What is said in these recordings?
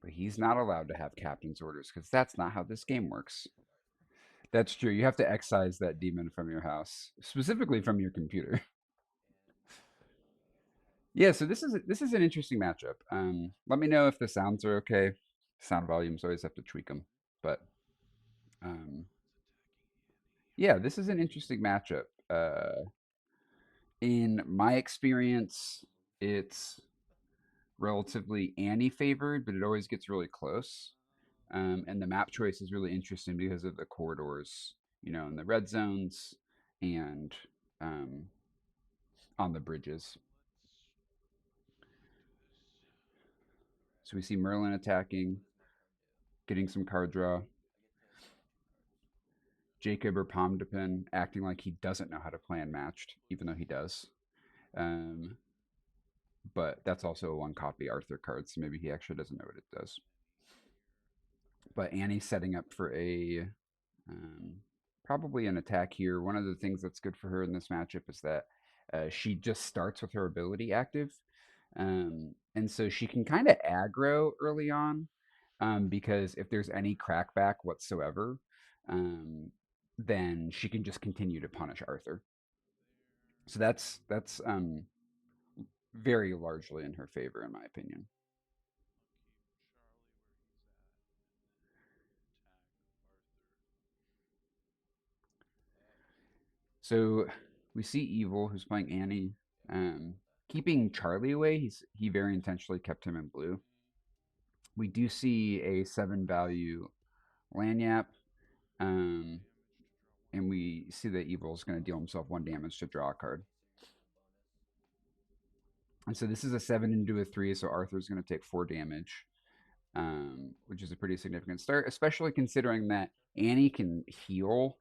But he's not allowed to have captain's orders because that's not how this game works. That's true. You have to excise that demon from your house, specifically from your computer. Yeah, so this is an interesting matchup. Let me know if the sounds are okay. Sound volumes always have to tweak them, but um, yeah, this is an interesting matchup. In my experience, it's relatively Annie favored, but it always gets really close. And the map choice is really interesting because of the corridors, in the red zones and um, on the bridges. So we see Merlin attacking, getting some card draw. Jacob or Pommedepin acting like he doesn't know how to play Unmatched, even though he does. Um, but that's also a one copy Arthur card, so maybe he actually doesn't know what it does. But Annie's setting up for a um, probably an attack here. One of the things that's good for her in this matchup is that she just starts with her ability active. And so she can kind of aggro early on because if there's any crackback whatsoever, um, then she can just continue to punish Arthur. So that's very largely in her favor, in my opinion. So we see Evil, who's playing Annie, um, keeping Charlie away. He very intentionally kept him in blue. We do see a 7 value Lanyap, um, and we see that Evil is going to deal himself 1 damage to draw a card. And so this is a 7 into a 3, so Arthur's going to take 4 damage, which is a pretty significant start, especially considering that Annie can heal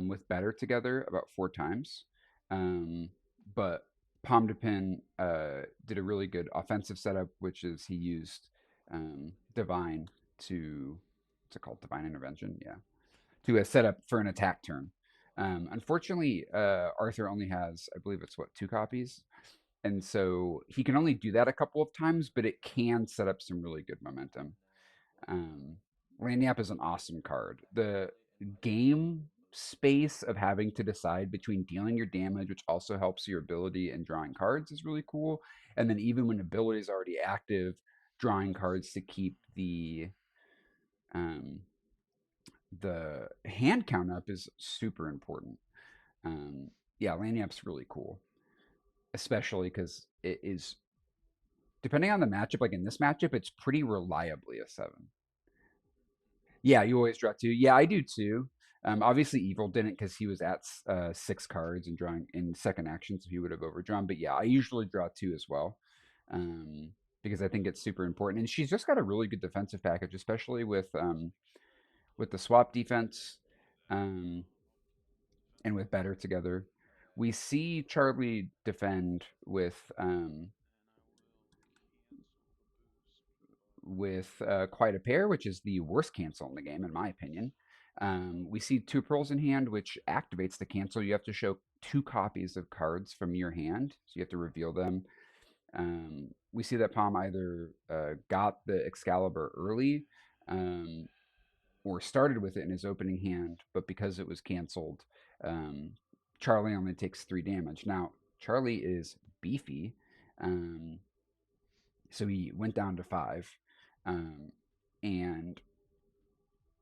with Better together about 4 times. Um, but Pommedepin did a really good offensive setup, which is he used Divine to, what's it called? Divine Intervention? Yeah. To a setup for an attack turn. Unfortunately, Arthur only has, I believe it's what, 2 copies? And so he can only do that a couple of times, but it can set up some really good momentum. Um, Lanyap is an awesome card. The game space of having to decide between dealing your damage, which also helps your ability and drawing cards, is really cool. And then even when ability is already active, drawing cards to keep um, the hand count up is super important. Yeah, Lanyap's really cool, especially because it is depending on the matchup. Like in this matchup, it's pretty reliably a 7. Yeah, you always draw 2. Yeah, I do too. Obviously, Evil didn't because he was at 6 cards and drawing in second action, so he would have overdrawn. But yeah, I usually draw 2 as well um, because I think it's super important. And she's just got a really good defensive package, especially with the swap defense um, and with Better together. We see Charlie defend with quite a pair, which is the worst cancel in the game, in my opinion. We see 2 pearls in hand, which activates the cancel. You have to show 2 copies of cards from your hand, so you have to reveal them. We see that Palm either got the Excalibur early um, or started with it in his opening hand, but because it was canceled, um, Charlie only takes 3 damage. Now, Charlie is beefy, um, so he went down to 5. Um, and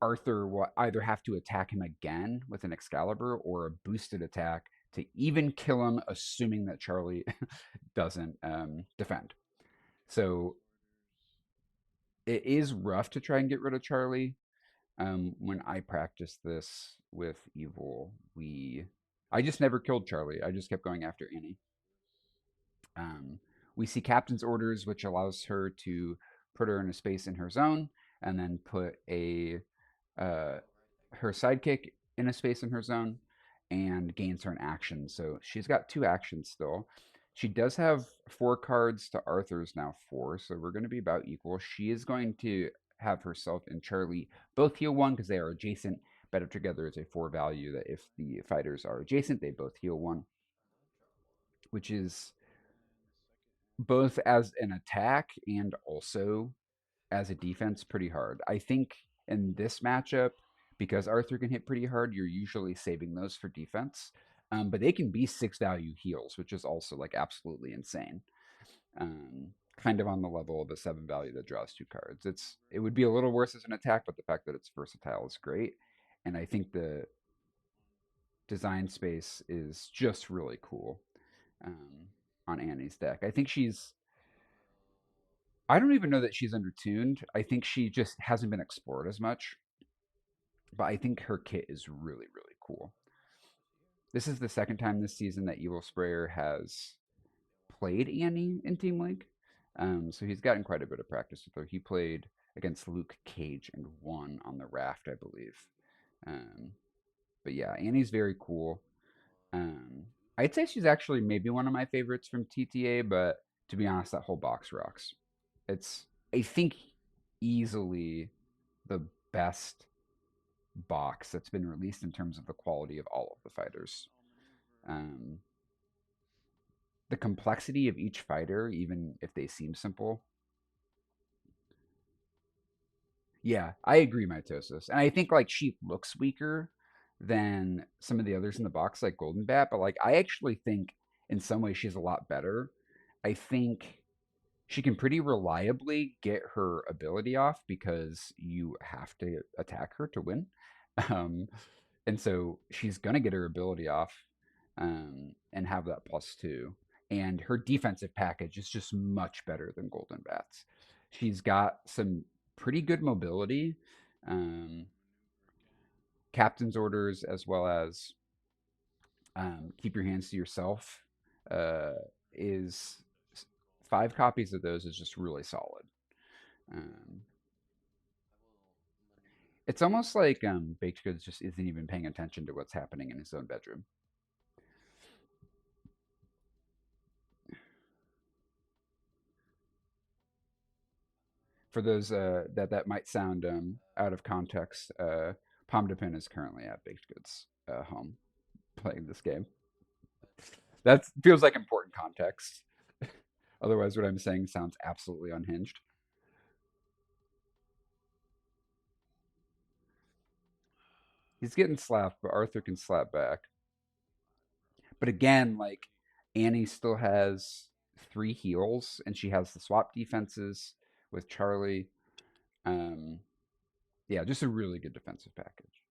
Arthur will either have to attack him again with an Excalibur or a boosted attack to even kill him, assuming that Charlie doesn't defend. So it is rough to try and get rid of Charlie. When I practiced this with Evil, I just never killed Charlie. I just kept going after Annie. Um, we see Captain's Orders, which allows her to put her in a space in her zone and then put a uh, her sidekick in a space in her zone and gains her an action. So she's got 2 actions still. She does have 4 cards to Arthur's now 4, so we're going to be about equal. She is going to have herself and Charlie both heal 1 because they are adjacent. Better together is a 4 value that if the fighters are adjacent, they both heal 1, which is both as an attack and also as a defense pretty hard. I think in this matchup, because Arthur can hit pretty hard, you're usually saving those for defense. But they can be 6 value heals, which is also like absolutely insane. Um, kind of on the level of a 7 value that draws 2 cards. It would be a little worse as an attack, but the fact that it's versatile is great. And I think the design space is just really cool on Annie's deck. I don't even know that she's undertuned. I think she just hasn't been explored as much, but I think her kit is really, really cool. This is the second time this season that Evilsprayer has played Annie in Team League. So he's gotten quite a bit of practice with her. He played against Luke Cage and won on the raft, I believe. Um, but yeah, Annie's very cool. Um, I'd say she's actually maybe one of my favorites from TTA, but to be honest, that whole box rocks. It's, I think, easily the best box that's been released in terms of the quality of all of the fighters. Um, the complexity of each fighter, even if they seem simple. Yeah, I agree, mitosis. And I think like she looks weaker than some of the others in the box, like Golden Bat, but like I actually think in some ways she's a lot better. I think she can pretty reliably get her ability off because you have to attack her to win. Um, and so she's going to get her ability off and have that +2. And her defensive package is just much better than Golden Bats. She's got some pretty good mobility, um, captain's orders, as well as keep your hands to yourself. Uh, is 5 copies of those is just really solid. Um, it's almost like Baked Goods just isn't even paying attention to what's happening in his own bedroom. For those that might sound out of context, Pommedepin is currently at Baked Goods home playing this game. That feels like important context. Otherwise, what I'm saying sounds absolutely unhinged. He's getting slapped, but Arthur can slap back. But again, like Annie still has 3 heals, and she has the swap defenses with Charlie. Um, yeah, just a really good defensive package.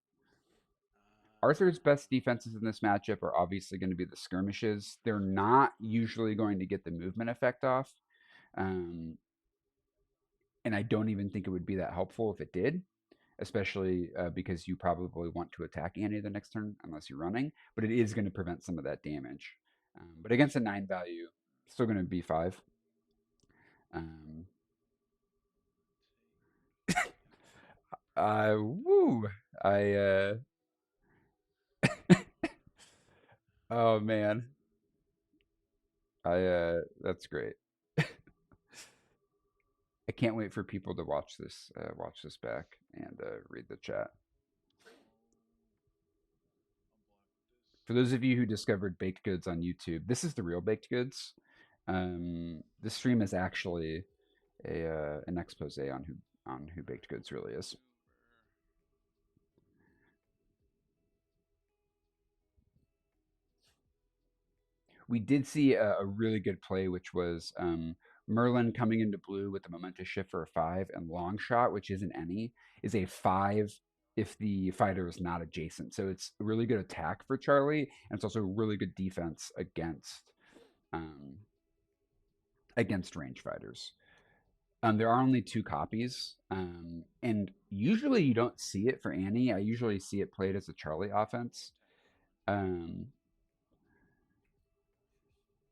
Arthur's best defenses in this matchup are obviously going to be the skirmishes. They're not usually going to get the movement effect off. Um, and I don't even think it would be that helpful if it did, especially because you probably want to attack Annie the next turn unless you're running. But it is going to prevent some of that damage. But against a 9 value, still going to be 5. Um, woo! I, oh man. That's great. I can't wait for people to watch this back and read the chat. For those of you who discovered baked goods on YouTube, this is the real baked goods. This stream is actually a an expose on who baked goods really is. We did see a really good play, which was Merlin coming into blue with the momentous shift for a 5, and long shot, which isn't any, is a 5 if the fighter is not adjacent. So it's a really good attack for Charlie, and it's also a really good defense um, against range fighters. There are only 2 copies, and usually you don't see it for Annie. I usually see it played as a Charlie offense. Um,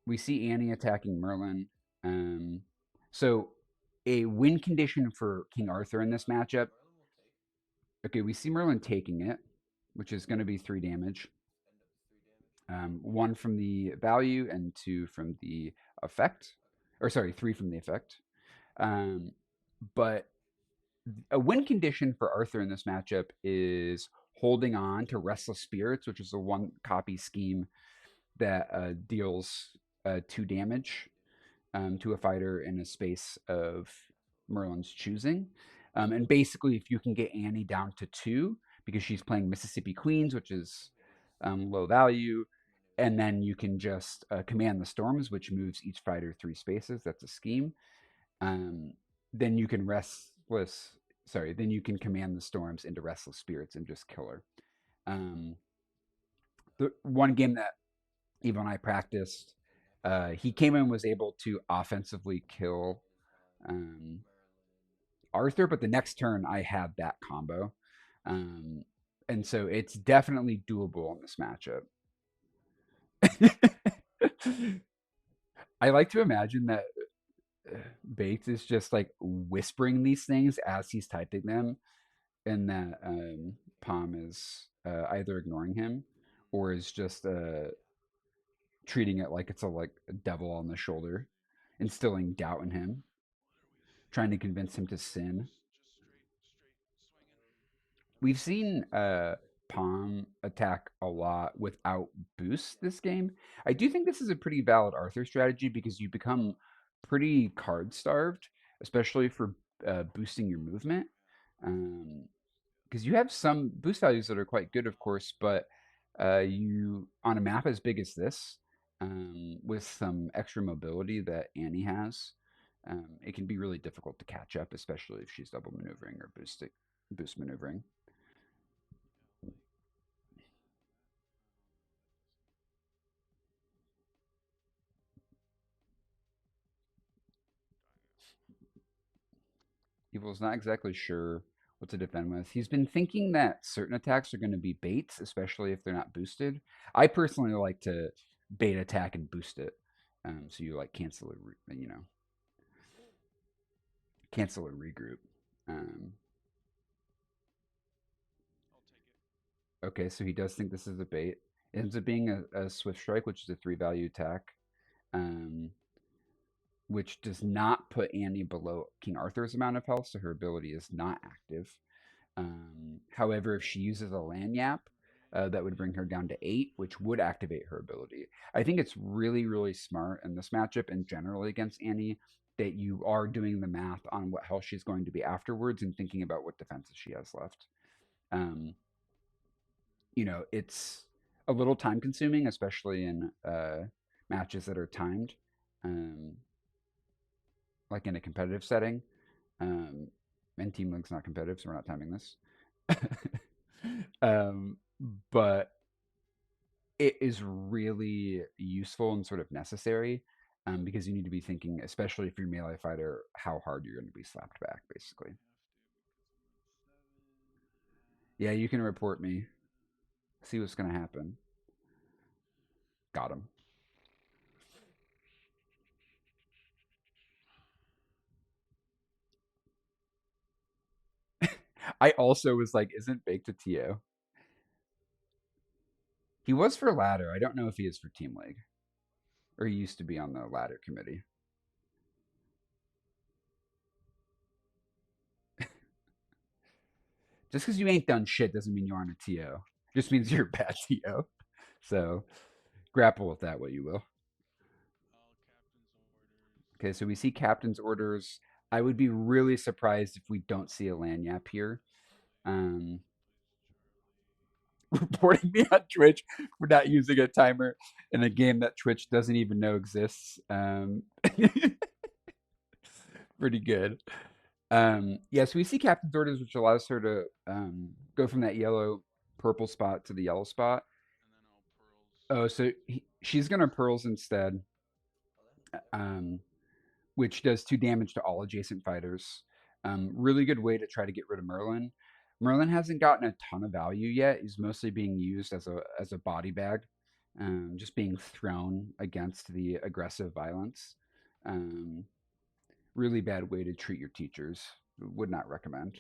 we see Annie attacking Merlin. Um, so a win condition for King Arthur in this matchup. Okay, we see Merlin taking it, which is going to be 3 damage. 1 from the value and 2 from the effect. Or sorry, 3 from the effect. But a win condition for Arthur in this matchup is holding on to Restless Spirits, which is a 1 copy scheme that deals 2 damage to a fighter in a space of Merlin's choosing. And basically, if you can get Annie down to two, because she's playing Mississippi Queens, which is low value, and then you can just command the storms, which moves each fighter 3 spaces. That's a scheme. Um, then you can restless. Sorry, then you can command the storms into restless spirits and just kill her. Um, the one game that even when I practiced, he came in and was able to offensively kill um, Arthur, but the next turn I had that combo. Um, and so it's definitely doable in this matchup. I like to imagine that Bates is just like whispering these things as he's typing them, and that Palm is either ignoring him or is just treating it like it's a devil on the shoulder, instilling doubt in him, trying to convince him to sin. We've seen Palm attack a lot without boosts this game. I do think this is a pretty valid Arthur strategy because you become pretty card starved, especially for boosting your movement. Um, because you have some boost values that are quite good, of course, but you on a map as big as this, with some extra mobility that Annie has, it can be really difficult to catch up, especially if she's double maneuvering or boost maneuvering. Evil's not exactly sure what to defend with. He's been thinking that certain attacks are going to be baits, especially if they're not boosted. I personally like to bait attack and boost it, so you like cancel a regroup. Um, okay, so he does think this is a bait. It ends up being a swift strike, which is a 3 value attack, um, which does not put Annie below King Arthur's amount of health, so her ability is not active. However, if she uses a lanyap, that would bring her down to 8, which would activate her ability. I think it's really, really smart in this matchup and generally against Annie that you are doing the math on what health she's going to be afterwards and thinking about what defenses she has left. Um, it's a little time consuming, especially in matches that are timed, um, like in a competitive setting. Um, and Team Link's not competitive, so we're not timing this. um, but it is really useful and sort of necessary, because you need to be thinking, especially if you're a melee fighter, how hard you're going to be slapped back, basically. Yeah, you can report me. See what's going to happen. Got him. I also was like, isn't Baked a TO? He was for ladder. I don't know if he is for Team League, or he used to be on the ladder committee. Just because you ain't done shit doesn't mean you aren't a TO. Just means you're a bad TO. So grapple with that what you will. Okay, so we see captain's orders. I would be really surprised if we don't see a lanyap here. Um, reporting me on Twitch for not using a timer in a game that Twitch doesn't even know exists. Pretty good. Yeah, so we see captain's orders, which allows her to go from that yellow purple spot to the yellow spot. Oh, so she's gonna pearls instead, um, which does 2 damage to all adjacent fighters. Really good way to try to get rid of Merlin. Merlin hasn't gotten a ton of value yet. He's mostly being used as a body bag, just being thrown against the aggressive violence. Um, really bad way to treat your teachers. Would not recommend.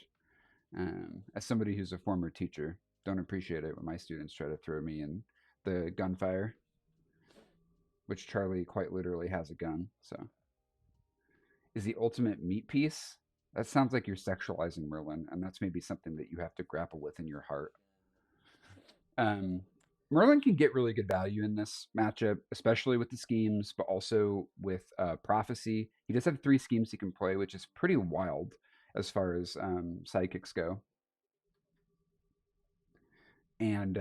As somebody who's a former teacher, don't appreciate it when my students try to throw me in the gunfire, which Charlie quite literally has a gun. So, is the ultimate meat piece? That sounds like you're sexualizing Merlin, and that's maybe something that you have to grapple with in your heart. Um, Merlin can get really good value in this matchup, especially with the schemes, but also with prophecy. He does have 3 schemes he can play, which is pretty wild as far as psychics go. And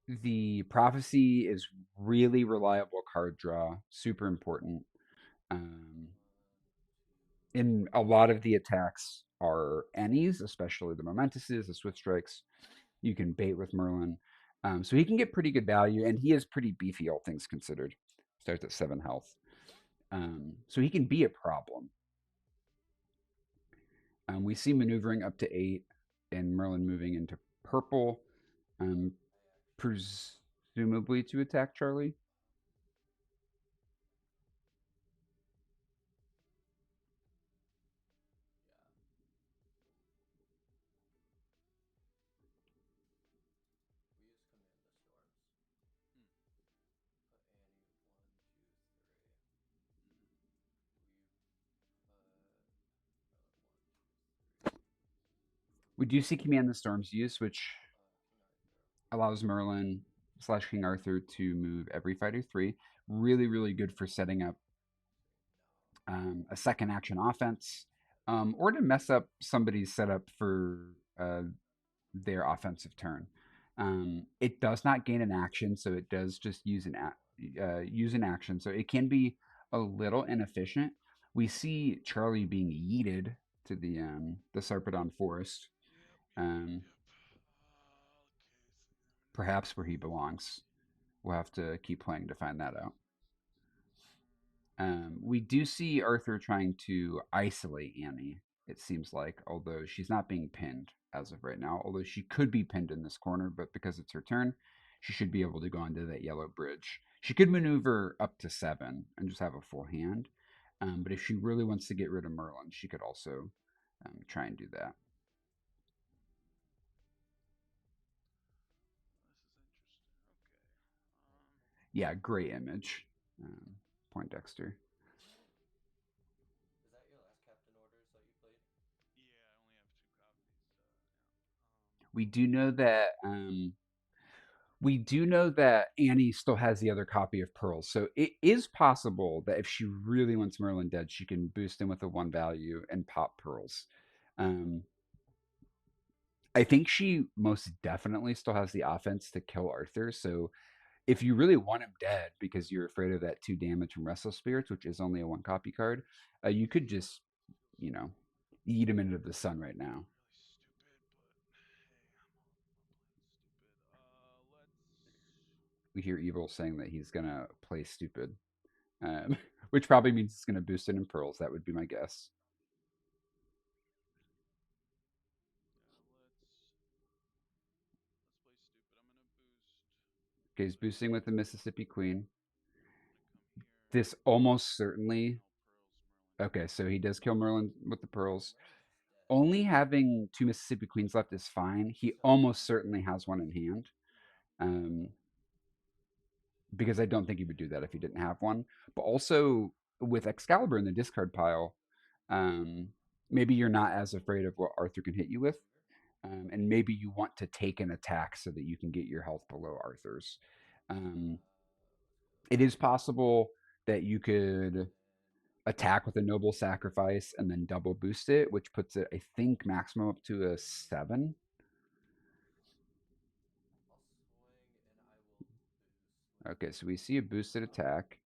the prophecy is really reliable card draw, super important. Um, in a lot of the attacks are any's, especially the momentuses, the swift strikes. You can bait with Merlin. So he can get pretty good value, and he is pretty beefy, all things considered. Starts at 7 health. So he can be a problem. We see maneuvering up to 8, and Merlin moving into purple, um, presumably to attack Charlie. We do see Command the Storms use, which allows Merlin slash King Arthur to move every fighter 3. Really, really good for setting up a second action offense, or to mess up somebody's setup for their offensive turn. It does not gain an action, so it does just use an action. So it can be a little inefficient. We see Charlie being yeeted to the Sarpedon Forest, um, perhaps where he belongs. We'll have to keep playing to find that out. We do see Arthur trying to isolate Annie, it seems like, although she's not being pinned as of right now. Although she could be pinned in this corner, but because it's her turn, she should be able to go onto that yellow bridge. She could maneuver up to 7 and just have a full hand. But if she really wants to get rid of Merlin, she could also try and do that. Yeah, great image. Poindexter. We do know that Annie still has the other copy of Pearls. So it is possible that if she really wants Merlin dead, she can boost him with a 1 value and pop Pearls. Um, I think she most definitely still has the offense to kill Arthur. So if you really want him dead because you're afraid of that 2 damage from Restless Spirits, which is only a 1 copy card, you could just, you know, eat him into the sun right now. We hear Evil saying that he's going to play stupid, which probably means it's going to boost it in Pearls. That would be my guess. Okay, he's boosting with the Mississippi Queen. This almost certainly. Okay, so he does kill Merlin with the pearls. Only having 2 Mississippi Queens left is fine. He almost certainly has one in hand. Um, because I don't think he would do that if he didn't have one. But also with Excalibur in the discard pile, um, maybe you're not as afraid of what Arthur can hit you with. And maybe you want to take an attack so that you can get your health below Arthur's. Um, it is possible that you could attack with a noble sacrifice and then double boost it, which puts it, I think, maximum up to a 7. Okay, so we see a boosted attack.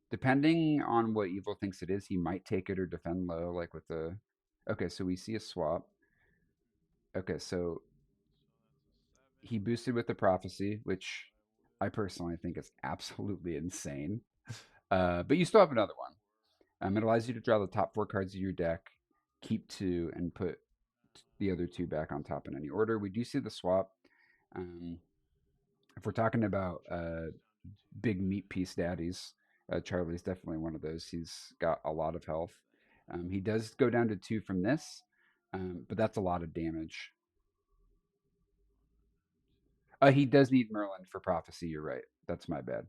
Depending on what Evil thinks it is, he might take it or defend low, like with the. Okay, so we see a swap. Okay, so he boosted with the prophecy, which I personally think is absolutely insane. But you still have another one. It allows you to draw the top 4 cards of your deck, keep 2, and put the other 2 back on top in any order. We do see the swap. Um, if we're talking about big meat piece daddies, Charlie's definitely one of those. He's got a lot of health. He does go down to 2 from this, but that's a lot of damage. He does need Merlin for prophecy. You're right. That's my bad.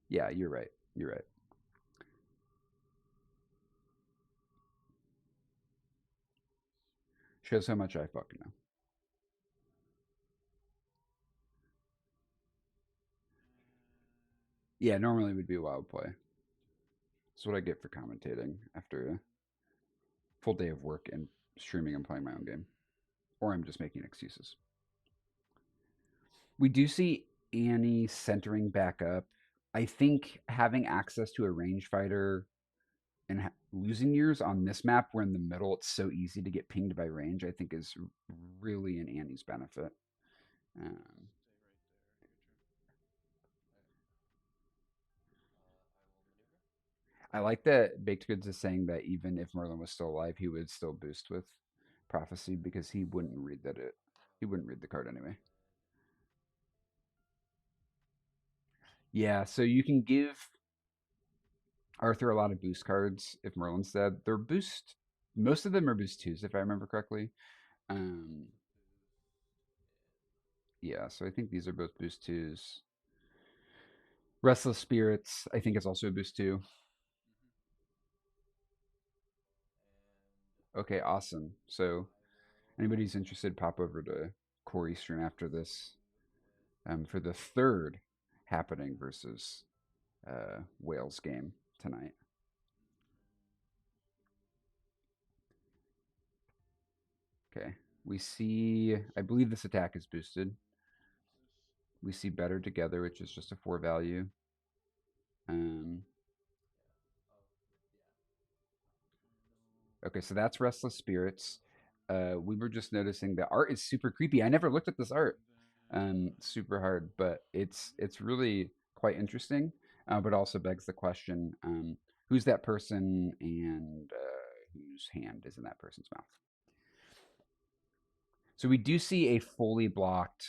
Yeah, you're right. You're right. Shows how much I fucking know. Yeah, normally it would be a wild play. That's what I get for commentating after a full day of work and streaming and playing my own game. Or I'm just making excuses. We do see Annie centering back up. I think having access to a range fighter and losing yours on this map, where in the middle it's so easy to get pinged by range, I think is really in Annie's benefit. Um, I like that Baked Goods is saying that even if Merlin was still alive, he would still boost with Prophecy because he wouldn't read the card anyway. Yeah, so you can give Arthur a lot of boost cards if Merlin's dead. They're boost. Most of them are boost twos, if I remember correctly. Um, yeah, so I think these are both boost twos. Restless Spirits, I think, is also a boost two. Okay, awesome. So anybody who's interested, pop over to Corey stream after this for the third happening versus Wales game tonight. Okay, we see. I believe this attack is boosted. We see Better Together, which is just a 4 value. Um, okay, so that's Restless Spirits. We were just noticing the art is super creepy. I never looked at this art. Super hard, but it's really quite interesting. But also begs the question: who's that person, and whose hand is in that person's mouth? So we do see a fully blocked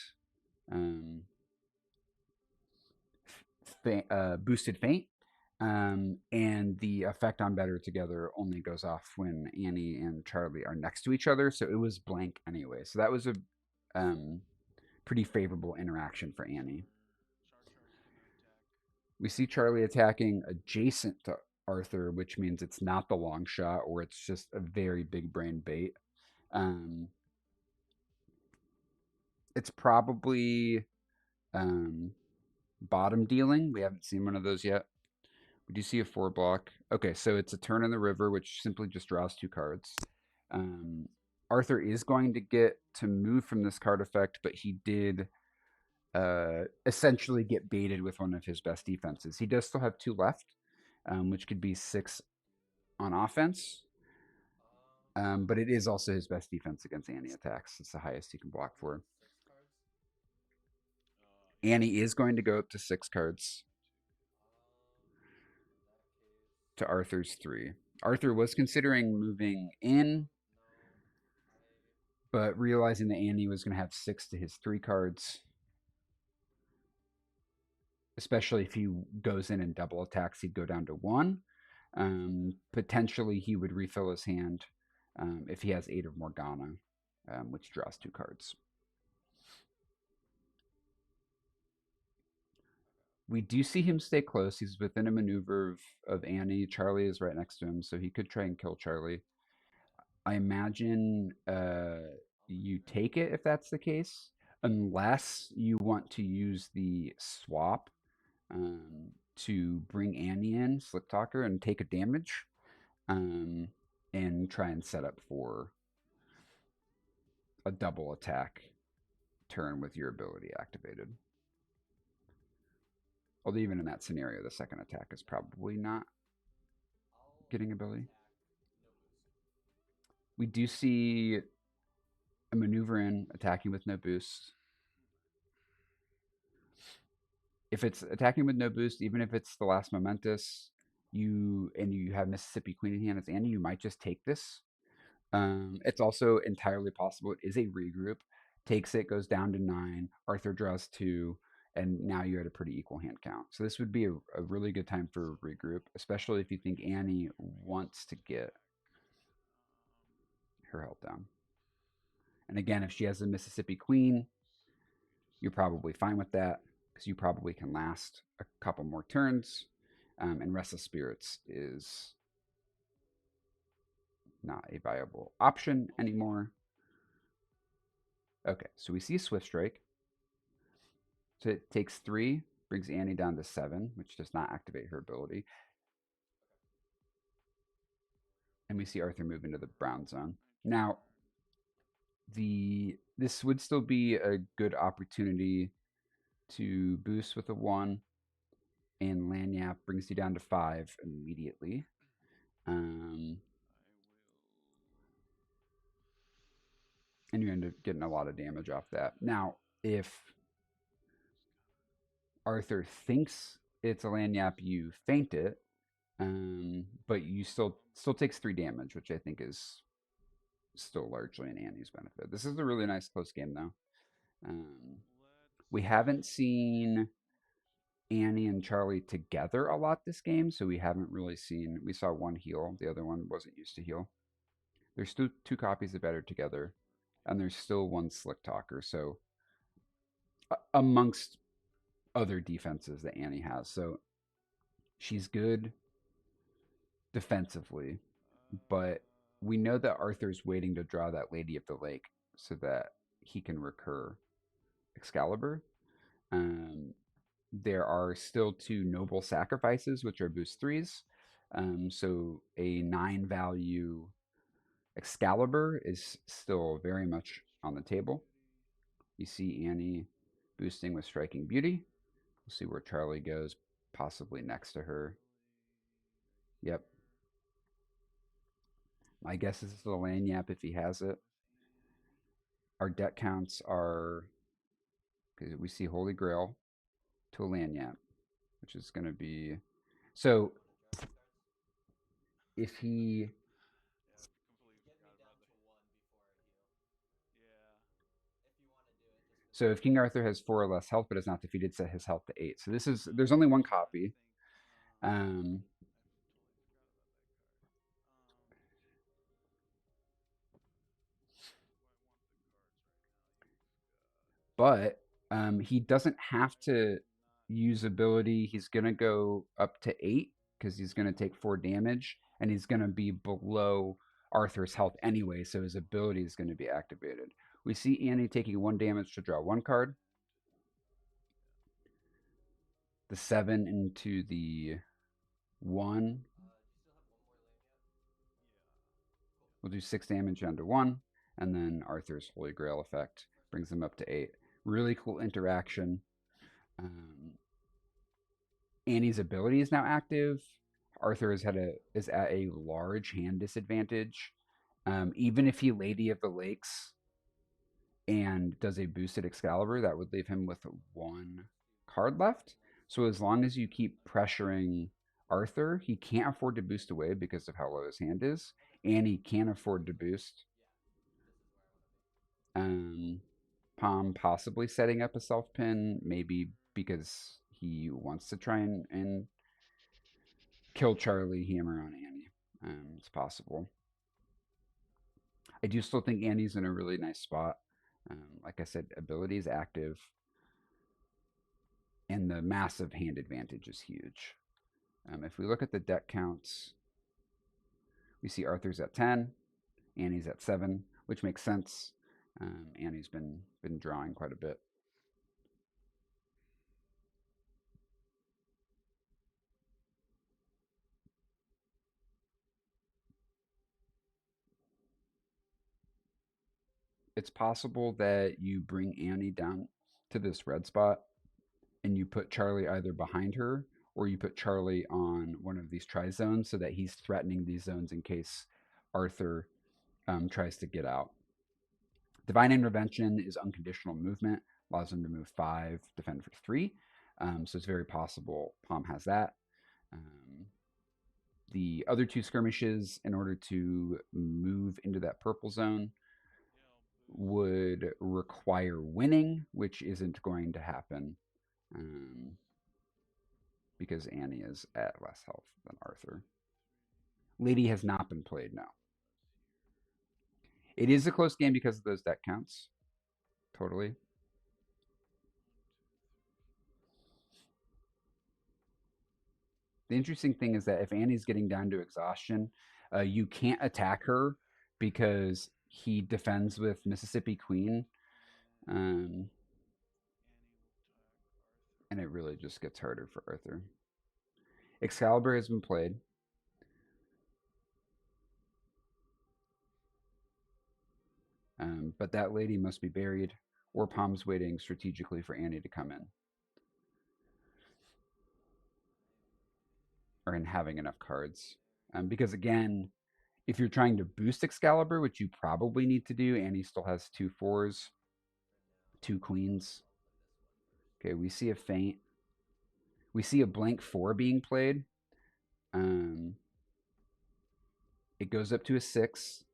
um, boosted feint. And the effect on Better Together only goes off when Annie and Charlie are next to each other. So it was blank anyway. So that was a um, pretty favorable interaction for Annie. We see Charlie attacking adjacent to Arthur, which means it's not the long shot or it's just a very big brain bait. Um, it's probably um, bottom dealing. We haven't seen one of those yet. We do see a 4 block. Okay, so it's a turn in the river, which simply just draws 2 cards. Um, Arthur is going to get to move from this card effect, but he did essentially get baited with one of his best defenses. He does still have 2 left, which could be 6 on offense. But it is also his best defense against Annie attacks. It's the highest he can block for. Annie is going to go up to 6 cards to Arthur's 3. Arthur was considering moving in, but realizing that Annie was going to have 6 to his 3 cards, especially if he goes in and double attacks, he'd go down to 1. Potentially, he would refill his hand if he has 8 of Morgana, which draws 2 cards. We do see him stay close. He's within a maneuver of Annie. Charlie is right next to him, so he could try and kill Charlie. I imagine you take it if that's the case, unless you want to use the swap to bring Annie in, Slick Talker, and take a damage, um, and try and set up for a double attack turn with your ability activated. Although even in that scenario, the second attack is probably not getting ability. We do see a maneuver in attacking with no boost. If it's attacking with no boost, even if it's the last momentous, you have Mississippi Queen in hand as Annie, you might just take this. It's also entirely possible it is a regroup. Takes it, goes down to 9. Arthur draws 2, and now you're at a pretty equal hand count. So this would be a really good time for regroup, especially if you think Annie wants to get her health down. And again, if she has a Mississippi Queen, you're probably fine with that because you probably can last a couple more turns. And Restless Spirits is not a viable option anymore. Okay, so we see Swift Strike. So it takes 3, brings Annie down to 7, which does not activate her ability. And we see Arthur move into the brown zone. Now, this would still be a good opportunity to boost with a 1, and Lanyap brings you down to 5 immediately. Um, and you end up getting a lot of damage off that. Now, if Arthur thinks it's a Lanyap, you feint it, but you still takes 3 damage, which I think is still largely in Annie's benefit. This is a really nice close game, though. Um, we haven't seen Annie and Charlie together a lot this game, so we haven't really seen. We saw one heal, the other one wasn't used to heal. There's still 2 copies of Better together, and there's still 1 Slick Talker. So amongst other defenses that Annie has, so she's good defensively, but we know that Arthur's waiting to draw that Lady of the Lake so that he can recur Excalibur. Um, there are still 2 noble sacrifices, which are boost 3s. So a 9 value Excalibur is still very much on the table. You see Annie boosting with Striking Beauty. We'll see where Charlie goes, possibly next to her. Yep. My guess is it's a Lanyap if he has it. Our deck counts are, because we see Holy Grail to a Lanyap, which is going to be. So if he. So if King Arthur has 4 or less health but is not defeated, set his health to 8. So this is, there's only 1 copy. Um, but he doesn't have to use ability. He's going to go up to 8 because he's going to take 4 damage, and he's going to be below Arthur's health anyway, so his ability is going to be activated. We see Annie taking 1 damage to draw 1 card. The 7 into the 1. We'll do 6 damage onto 1, and then Arthur's Holy Grail effect brings him up to 8. Really cool interaction. Um, Annie's ability is now active. Arthur is at a large hand disadvantage. Even if he Lady of the Lakes and does a boosted Excalibur, that would leave him with 1 card left. So as long as you keep pressuring Arthur, he can't afford to boost away because of how low his hand is, and he can't afford to boost. Um, Palm possibly setting up a self pin, maybe because he wants to try and kill Charlie, hammer on Annie. It's possible. I do still think Annie's in a really nice spot. Like I said, ability is active, and the massive hand advantage is huge. If we look at the deck counts, we see Arthur's at 10, Annie's at 7, which makes sense. Annie's been drawing quite a bit. It's possible that you bring Annie down to this red spot and you put Charlie either behind her or you put Charlie on one of these tri zones so that he's threatening these zones in case Arthur tries to get out. Divine Intervention is unconditional movement, allows him to move 5, defend for 3. So it's very possible Palm has that. The other 2 skirmishes, in order to move into that purple zone, would require winning, which isn't going to happen because Annie is at less health than Arthur. Lady has not been played, no. It is a close game because of those deck counts. Totally. The interesting thing is that if Annie's getting down to exhaustion, you can't attack her because he defends with Mississippi Queen. Um, and it really just gets harder for Arthur. Excalibur has been played. But that lady must be buried, or Pom's waiting strategically for Annie to come in, or in having enough cards. Because again, if you're trying to boost Excalibur, which you probably need to do, Annie still has two fours, two queens. Okay, we see a feint. We see a blank four being played. Um, it goes up to a six,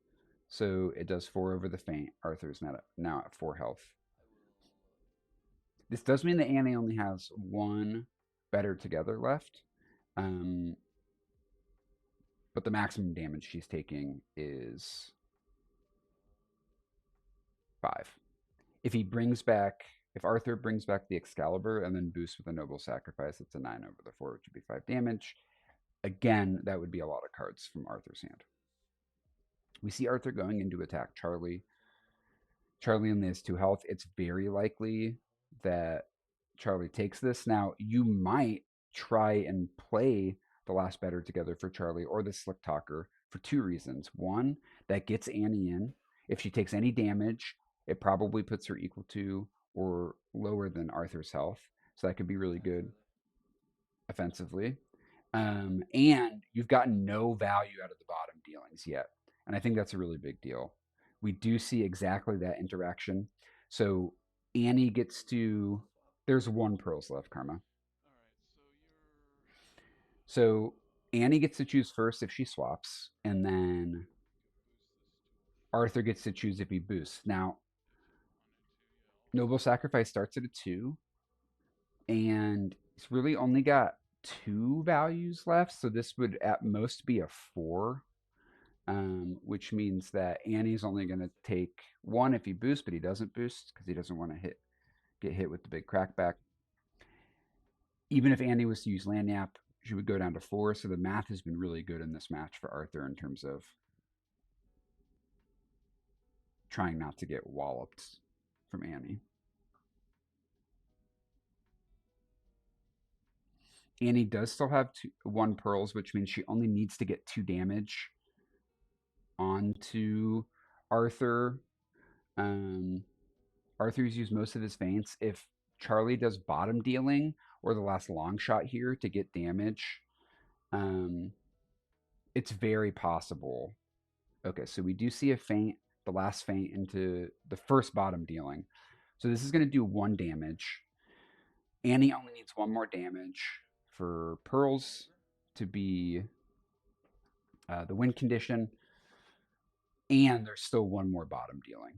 so it does four over the feint. Arthur's now at four health. This does mean that Annie only has one better together left. Um, but the maximum damage she's taking is five. If he brings back, if Arthur brings back the Excalibur and then boosts with a Noble Sacrifice, it's a 9 over the 4, which would be 5 damage. Again, that would be a lot of cards from Arthur's hand. We see Arthur going in to attack Charlie. Charlie only has 2 health. It's very likely that Charlie takes this. Now, you might try and play the last better together for Charlie or the Slick Talker for 2 reasons. One, that gets Annie in. If she takes any damage, it probably puts her equal to or lower than Arthur's health. So that could be really good offensively. And you've gotten no value out of the bottom dealings yet. And I think that's a really big deal. We do see exactly that interaction. So Annie gets to, there's 1 pearls left, Karma. So Annie gets to choose first if she swaps, and then Arthur gets to choose if he boosts. Now, Noble Sacrifice starts at a 2, and it's really only got 2 values left. So this would at most be a 4. Which means that Annie's only going to take 1 if he boosts, but he doesn't boost because he doesn't want to get hit with the big crackback. Even if Annie was to use Lanyap, she would go down to 4. So the math has been really good in this match for Arthur in terms of trying not to get walloped from Annie. Annie does still have 1 pearls, which means she only needs to get 2 damage onto Arthur. Um, Arthur's used most of his feints. If Charlie does bottom dealing or the last long shot here to get damage, um, it's very possible. Okay, so we do see a feint, the last feint into the first bottom dealing. So this is going to do 1 damage. Annie only needs 1 more damage for pearls to be the win condition, and there's still 1 more bottom dealing.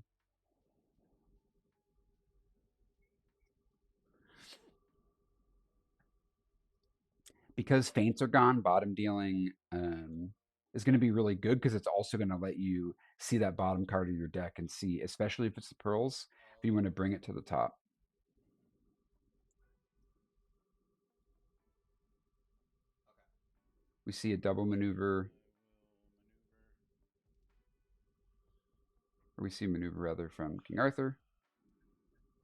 Because feints are gone, bottom dealing is going to be really good because it's also going to let you see that bottom card of your deck and see, especially if it's the pearls, if you want to bring it to the top. We see a double maneuver, or we see a maneuver rather from King Arthur.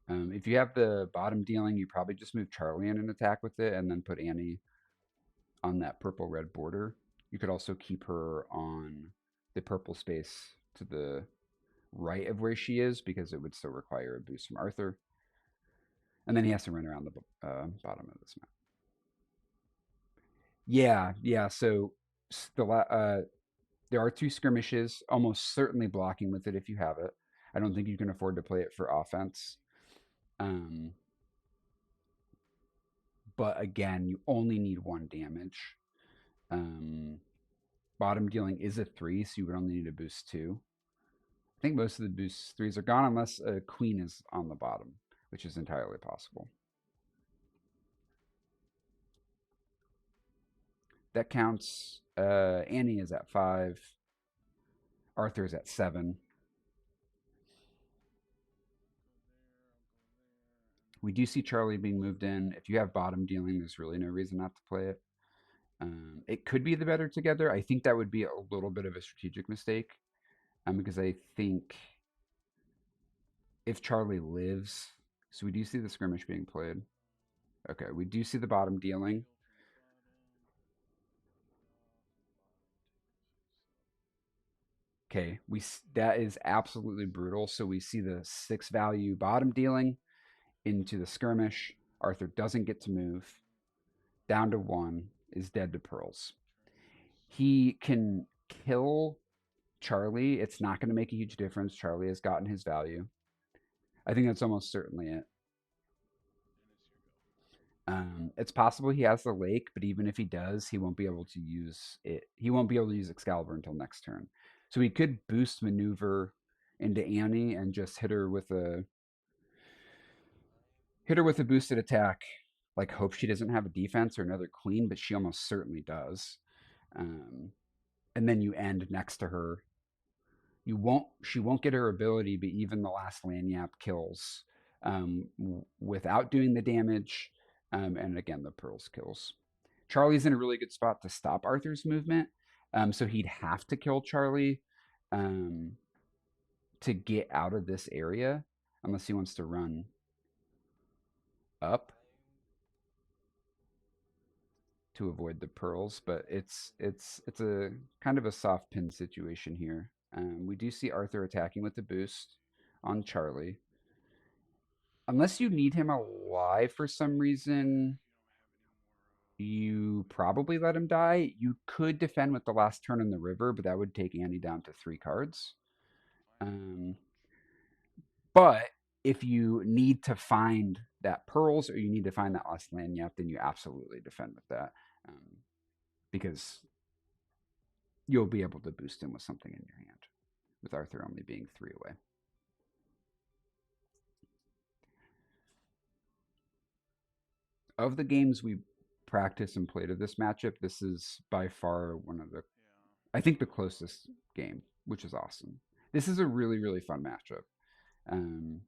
If you have the bottom dealing, you probably just move Charlie in and attack with it and then put Annie on that purple-red border. You could also keep her on the purple space to the right of where she is because it would still require a boost from Arthur. And then he has to run around the bottom of this map. Yeah, yeah. So there are 2 skirmishes, almost certainly blocking with it if you have it. I don't think you can afford to play it for offense. Um, but again, you only need 1 damage. Um, bottom dealing is a 3, so you would only need to boost 2. I think most of the boost 3s are gone unless a queen is on the bottom, which is entirely possible. That counts. Annie is at 5. Arthur is at 7. We do see Charlie being moved in. If you have bottom dealing, there's really no reason not to play it. It could be the better together. I think that would be a little bit of a strategic mistake because I think if Charlie lives, so we do see the skirmish being played. Okay, we do see the bottom dealing. Okay, that is absolutely brutal. So we see the 6 value bottom dealing into the skirmish. Arthur doesn't get to move. Down to 1, is dead to pearls. He can kill Charlie. It's not going to make a huge difference. Charlie has gotten his value. I think that's almost certainly it. It's possible he has the lake, but even if he does, he won't be able to use it. He won't be able to use Excalibur until next turn. So he could boost maneuver into Annie and just hit her with a boosted attack. Like hope she doesn't have a defense or another queen, but she almost certainly does. Um, and then you end next to her. She won't get her ability, but even the last Lanyap kills without doing the damage. And again, the pearls kills. Charlie's in a really good spot to stop Arthur's movement. So he'd have to kill Charlie um, to get out of this area, unless he wants to run up to avoid the pearls. But it's a kind of a soft pin situation here. We do see Arthur attacking with the boost on Charlie. Unless you need him alive for some reason, you probably let him die. You could defend with the last turn in the river, but that would take Annie down to 3 cards. Um, but if you need to find that pearls or you need to find that last lanyap, then you absolutely defend with that because you'll be able to boost him with something in your hand, with Arthur only being 3 away. Of the games we practiced and played of this matchup, this is by far one of the, I think, the closest game, which is awesome. This is a really, really fun matchup. Um,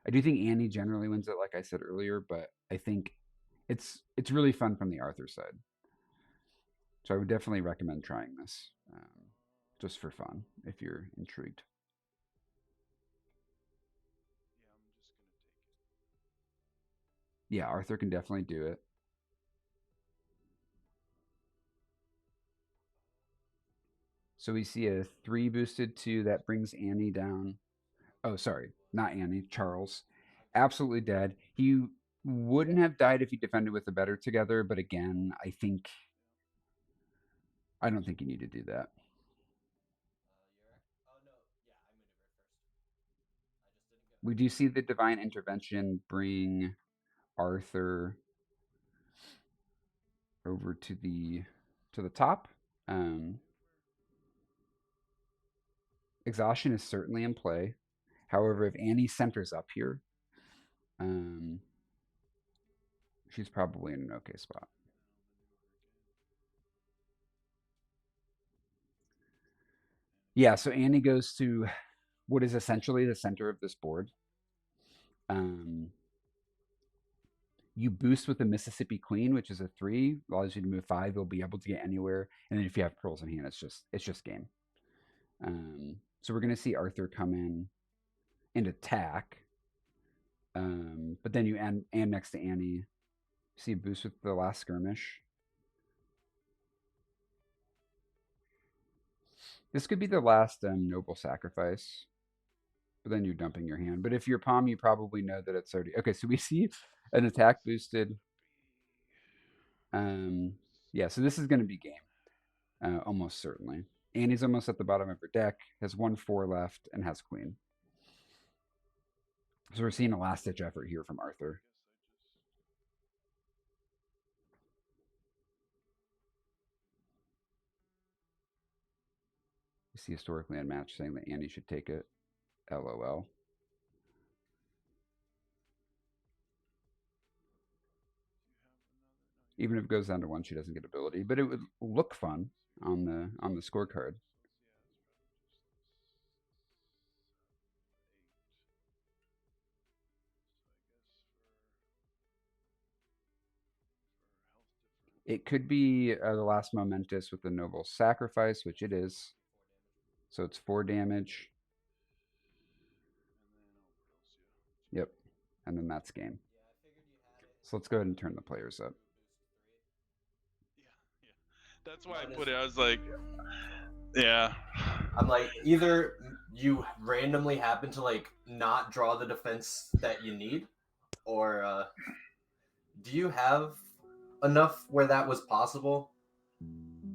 I do think Annie generally wins it, like I said earlier, but I think it's really fun from the Arthur side. So I would definitely recommend trying this just for fun if you're intrigued. Yeah, Arthur can definitely do it. So we see a 3 boosted 2 that brings Annie down. Oh, sorry, not Annie, Charles. Absolutely dead. He wouldn't have died if he defended with the better together, but again, I don't think you need to do that. We do see the divine intervention bring Arthur over to the top. Um, exhaustion is certainly in play. However, if Annie centers up here, um, she's probably in an okay spot. Yeah, so Annie goes to what is essentially the center of this board. Um, you boost with the Mississippi Queen, which is a 3, allows you to move 5. You'll be able to get anywhere, and then if you have pearls in hand, it's just game. So we're gonna see Arthur come in and attack, but then you and next to Annie, see a boost with the last skirmish. This could be the last noble sacrifice, but then you're dumping your hand. But if you're Palm, you probably know that it's already okay. So we see an attack boosted. Um, yeah, so this is going to be game, almost certainly. Annie's almost at the bottom of her deck, has 1/4 left, and has queen. So we're seeing a last ditch effort here from Arthur. We see historically unmatched saying that Annie should take it. LOL. Even if it goes down to 1, she doesn't get ability, but it would look fun on the scorecard. It could be the last momentous with the noble sacrifice, which it is. So it's 4 damage. and then that's game. So let's go ahead and turn the players up. Yeah, that's why I Mine is. put it. I was like, yeah. I'm like, either you randomly happen to like not draw the defense that you need, or do you have enough where that was possible?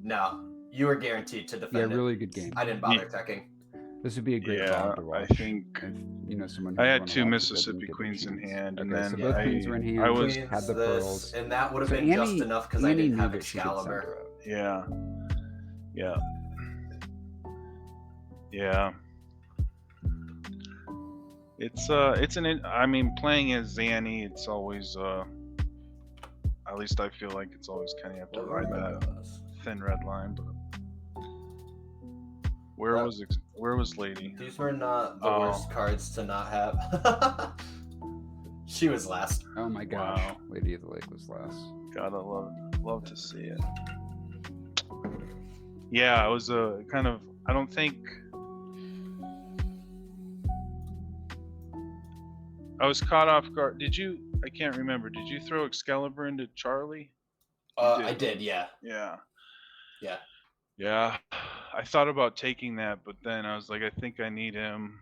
No, you were guaranteed to Yeah, defend it. really good game. I didn't bother checking. This would be a great Yeah, VOD to I watch. think If you know someone I who's had want to 2 watch it that didn't Mississippi get the Queens in chance. hand, and Okay, so then both queens were in hand. I was had the this, pearls, and that would have so been just Annie enough because I didn't knew have that she could send Excalibur. her up. yeah, yeah. It's I mean, playing as Zanny, it's always at least I feel like it's always kind of have to ride that thin red line. But where was Lady? These were not the worst cards to not have. She was last. Oh my gosh, Wow. Lady of the Lake was last. Gotta love to see it. Yeah, it was a kind of. I don't think I was caught off guard. Did you? I can't remember. Did you throw Excalibur into Charlie? I did, yeah. Yeah. Yeah. Yeah. I thought about taking that, but then I was like, I think I need him.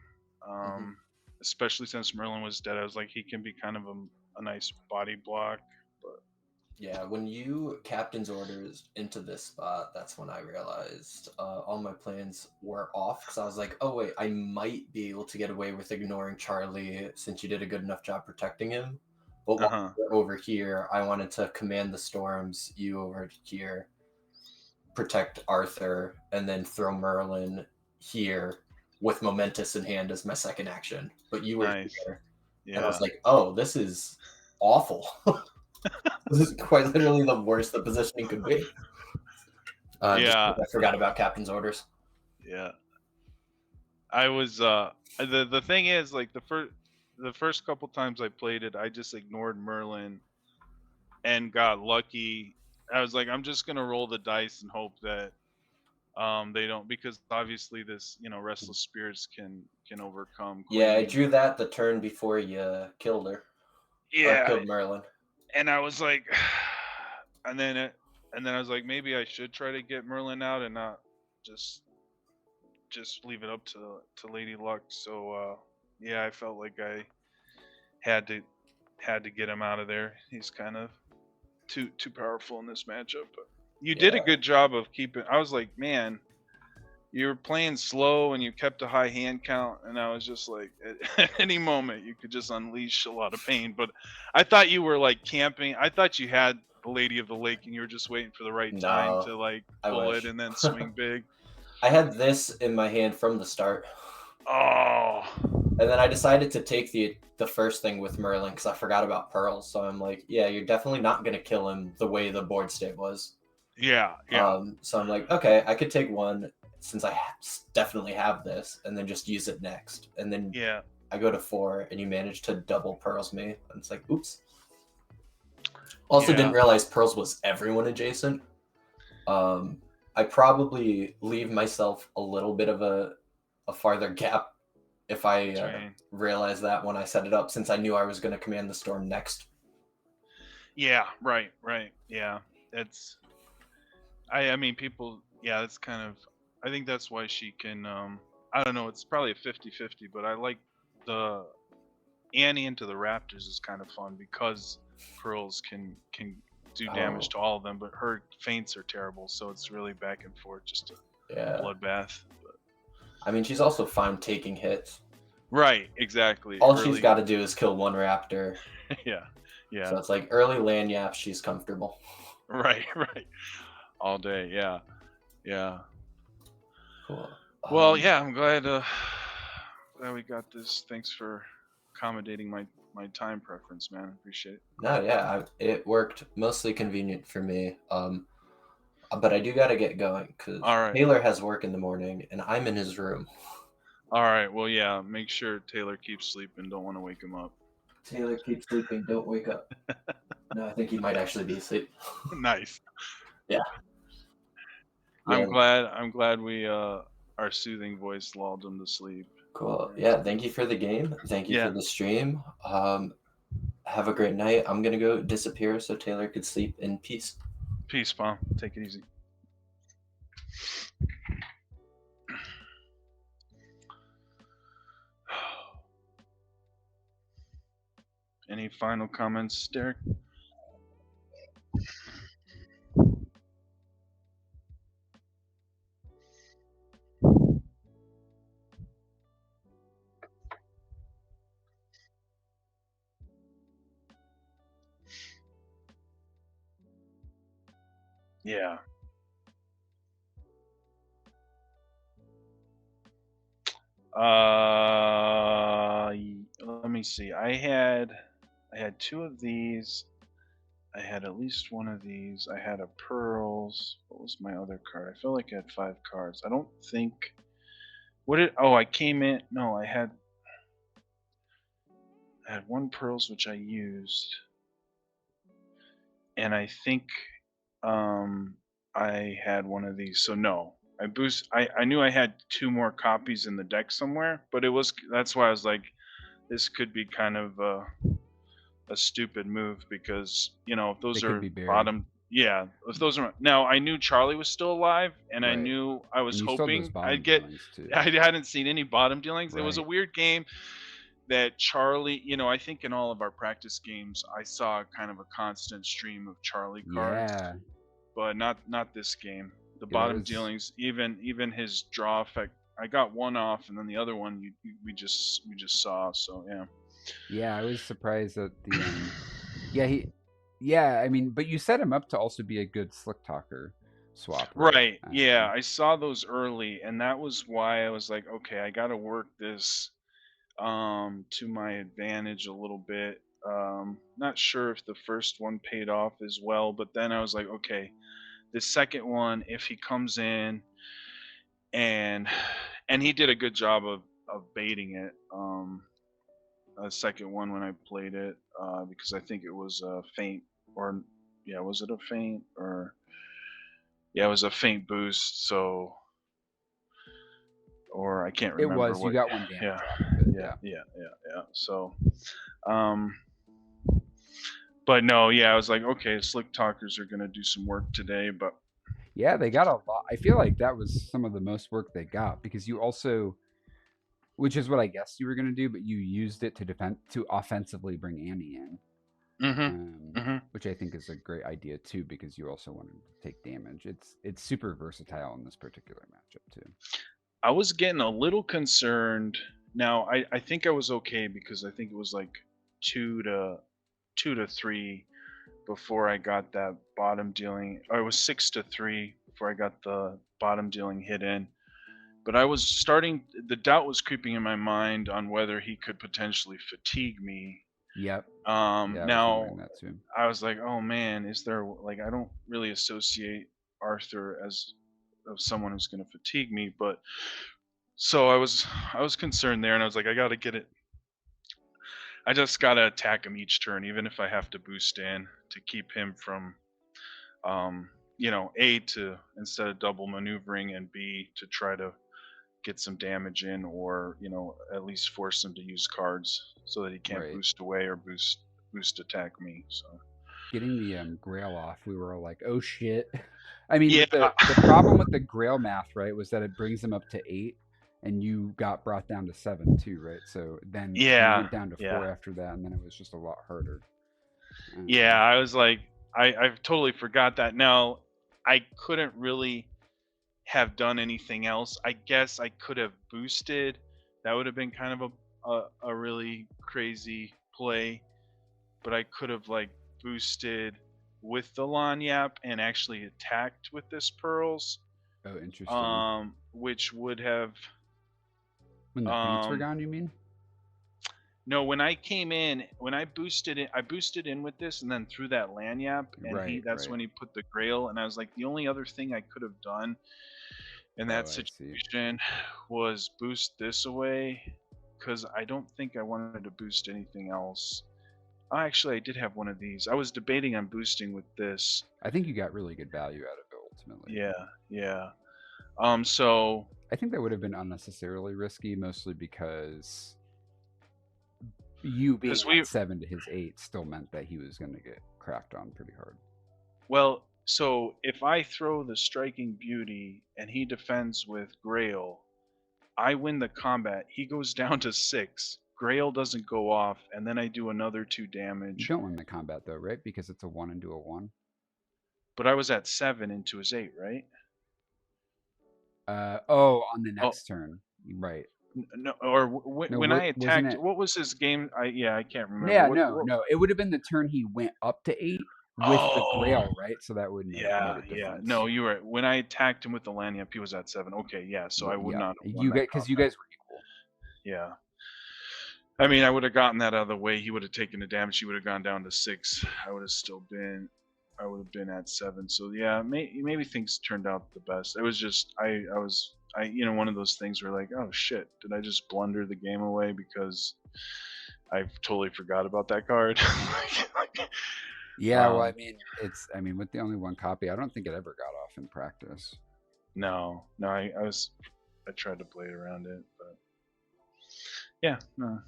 Especially since Merlin was dead. I was like, he can be kind of a nice body block. But yeah, when you captain's orders into this spot, that's when I realized all my plans were off because I was like, oh wait, I might be able to get away with ignoring Charlie since you did a good enough job protecting him. But while you're over here, I wanted to command the storms, you over here, protect Arthur, and then throw Merlin here with Momentous in hand as my second action. But you were here. Yeah. And I was like, oh, this is awful. This is quite literally the worst the positioning could be. I forgot about captain's orders. Yeah. I was the thing is, like, the first couple times I played it, I just ignored Merlin and got lucky. I was like, I'm just gonna roll the dice and hope that they don't, because obviously this, restless spirits can overcome Queen. Yeah, I drew that the turn before you killed her. Yeah, killed Merlin. And I was like, and then I was like, maybe I should try to get Merlin out and not just leave it up to Lady Luck. So yeah, I felt like I had to get him out of there. He's kind of too powerful in this matchup. But you did a good job of keeping. I was like, man, you were playing slow and you kept a high hand count, and I was just like, at any moment you could just unleash a lot of pain. But I thought you were like camping. I thought you had the Lady of the Lake and you were just waiting for the right time to like pull it and then swing big. I had this in my hand from the start. Oh. And then I decided to take the first thing with Merlin because I forgot about Pearls. So I'm like, yeah, you're definitely not going to kill him the way the board state was. Yeah. So I'm like, okay, I could take one since I definitely have this and then just use it next. And then I go to 4 and you manage to double Pearls me. And it's like, oops. Also didn't realize Pearls was everyone adjacent. I probably leave myself a little bit of a farther gap if I realize that when I set it up, since I knew I was going to command the storm next. Yeah, right. Yeah, I mean, people, it's kind of, I think that's why she can, I don't know, it's probably a 50-50, but I like the Annie into the Raptors is kind of fun because Pearls can do damage to all of them, but her feints are terrible, so it's really back and forth, just a bloodbath. But I mean, she's also fine taking hits. Right, exactly. All she's got to do is kill one raptor. Yeah. So it's like early land yaps, she's comfortable. Right. All day, yeah. Cool. Well, I'm glad we got this. Thanks for accommodating my time preference, man. I appreciate it. No, it worked mostly convenient for me. But I do got to get going because Taylor has work in the morning and I'm in his room. All right. Well, yeah. Make sure Taylor keeps sleeping. Don't want to wake him up. Taylor, keep sleeping. Don't wake up. No, I think he might actually be asleep. Nice. Yeah. I'm glad we our soothing voice lulled him to sleep. Cool. Yeah. Thank you for the game. Thank you for the stream. Have a great night. I'm gonna go disappear so Taylor could sleep in peace. Peace, Pom. Take it easy. Any final comments, Derek? Yeah. Let me see. I had 2 of these. I had at least one of these. I had a pearls. What was my other card? I feel like I had 5 cards. I don't think. What did? Oh, I came in. No, I had 1 pearls which I used, and I think um I had one of these. So no. I knew I had 2 more copies in the deck somewhere, but that's why I was like, this could be kind of a stupid move because if They those could are be buried. bottom, yeah, if those are now, I knew Charlie was still alive, and I Right. knew I And was you still have those hoping bottom I'd get. dealings too. I hadn't seen any bottom dealings. It was a Right. weird game that Charlie. I think in all of our practice games, I saw kind of a constant stream of Charlie cards, Yeah. but not this game. The Yeah, that bottom was dealings, even his draw effect. I got one off, and then the other one we just saw. So yeah. yeah, I was surprised that the yeah, yeah, I mean, but you set him up to also be a good slick talker swap, right? Right. Yeah, I saw those early, and that was why I was like, okay, I got to work this to my advantage a little bit. Not sure if the first one paid off as well, but then I was like, okay, the second one, if he comes in and he did a good job of baiting it. The second one when I played it, because I think it was a feint, or yeah, was it a feint, or yeah, it was a feint boost. So, or I can't It remember was. You what. got 1 damage Yeah, off of it. yeah, Yeah. yeah, yeah, yeah. So, um, but no, yeah, I was like, okay, slick talkers are gonna do some work today, but Yeah, they got a lot. I feel like that was some of the most work they got because you also, which is what I guessed you were going to do, but you used it to defend to offensively bring Annie in, mhm, mhm. which I think is a great idea too because you also wanted to take damage. It's super versatile in this particular matchup too. I was getting a little concerned. Now, I think I was okay because I think it was like 2 to 3 before I got that bottom dealing. Or it was 6 to 3 before I got the bottom dealing hit in. But I was starting. The doubt was creeping in my mind on whether he could potentially fatigue me. Yep. Yeah, I was wondering Now that too. I was like, oh man, is there like, I don't really associate Arthur as of someone who's going to fatigue me, but so I was concerned there, and I was like, I got to get it. I just got to attack him each turn, even if I have to boost in to keep him from A, to instead of double maneuvering, and B, to try to get some damage in, or at least force him to use cards so that he can't Right. boost away or boost attack me. So Getting the Grail off, we were all like, "Oh shit!" I mean, yeah, with the problem with the Grail math, right, was that it brings them up to 8, and you got brought down to 7 too, right? So then you yeah, went down to yeah. 4 after that, and then it was just a lot harder. Yeah, Um, I was like, I've totally forgot that. Now, I couldn't really have done anything else. I guess I could have boosted. That would have been kind of a really crazy play, but I could have like boosted with the Lanyap and actually attacked with this pearls, oh, interesting. which would have When the Faints were um gone, you mean? no, when I came in, when I boosted in with this and then threw that Lanyap, and Right, that's right. when he put the Grail, and I was like, the only other thing I could have done in that Oh, I see. situation was boost this away, because I don't think I wanted to boost anything else. Actually, I did have one of these. I was debating on boosting with this. I think you got really good value out of it ultimately. Yeah, yeah. So I think that would have been unnecessarily risky, mostly because you being because we at 7 to his 8 still meant that he was going to get cracked on pretty hard. well, so if I throw the striking beauty and he defends with Grail, I win the combat. He goes down to 6. Grail doesn't go off, and then I do another 2 You damage. don't win the combat though, right? Because it's a 1 into a 1. But I was at 7 into his 8, right? On the Oh, next turn, right? no, or No, when I wasn't attacked, it? what was his game? I can't remember. Yeah, What no, what no. It would have been the turn he went up to 8 with the Oh, Grail, right? So that wouldn't have made yeah, a yeah. difference. No, you were right. When I attacked him with the Lanyap, he was at 7. Okay, yeah, so I would Yeah, not have won you that guys, because you combat. guys were equal. Yeah. I mean, I would have gotten that out of the way. He would have taken the damage. He would have gone down to 6. I would have been at 7. So yeah, maybe things turned out the best. It was just, one of those things where like, oh shit, did I just blunder the game away because I totally forgot about that card? Yeah, well, um, I mean, with the only one copy, I don't think it ever got off in practice. no, I tried to play around it, but yeah, no.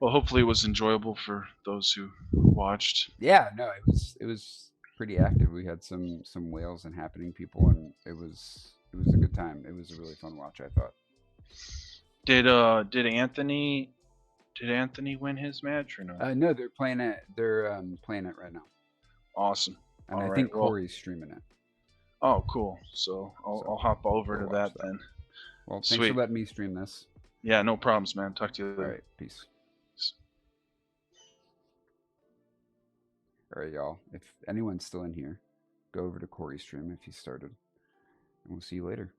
Well, hopefully it was enjoyable for those who watched. Yeah, no, it was pretty active. We had some whales and happening people, and it was a good time. It was a really fun watch, I thought. Did Anthony win his match or no? No, they're playing it. They're playing it right now, Awesome. and All I right. think Well, Corey's streaming it. oh, cool. So I'll So hop over go to watch that that. then. Well, thanks for Sweet. letting me stream this. Yeah, no problems, man. Talk to you All later. right, peace. All right, y'all. If anyone's still in here, go over to Corey's stream if he started, and we'll see you later.